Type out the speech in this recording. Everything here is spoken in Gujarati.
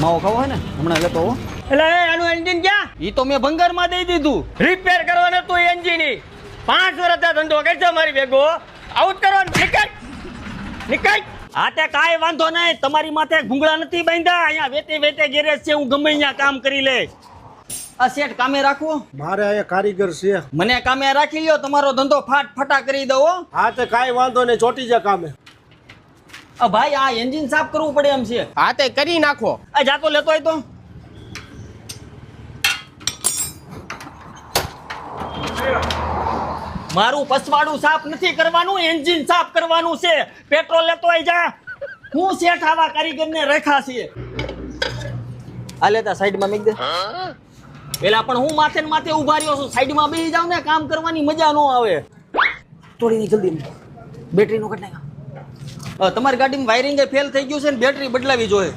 માવો ખાવો હે ને હમણાં લેતો આવો. એટલે આનું એન્જિન ક્યાં? ઈ તો મેં ભંગારમાં દઈ દીધું. રિપેર કરવાનો તું એન્જિન 5 વર્ષ ધંધો કરજો મારી ભેગો. આઉટ કરવાનું નીકળ નીકળ. હા તે કાંઈ વાંધો નહીં, તમારી માથે ઘૂંઘળા નથી બાંધ્યા. અહીંયા વેતે વેતે ગેરેજ છે, હું ગમે અહીંયા કામ કરી લે. આ શેઠ કામે રાખવો? મારે અહીંયા કારીગર છે. મને કામે રાખી લ્યો, તમારો ધંધો ફાટા કરી દો. હા તે કાંઈ વાંધો નહીં, ચોટી જા કામે. ભાઈ આ એન્જિન સાફ કરવું પડે એમ છે. હા તે કરી નાખો. આ જાતો લેતો હોય તો. મારું પસવાડું સાફ નથી કરવાનું, એન્જિન સાફ કરવાનું છે. પેટ્રોલ લેતો હોય જા. હું શેઠ આવા કારીગરને રેખા છે. આ લેતા સાઈડમાં મેક દે. પેલા પણ હું માથે ને માથે ઉભા રહ્યો છું, સાઈડમાં બેસી જાવ ને, કામ કરવાની મજા ન આવે. થોડી જલ્દી બેટરી નો કટ નાખ. તમારી ગાડીમાં વાયરિંગ ફેલ થઈ ગયું છે ને બેટરી બદલાવી જોઈએ.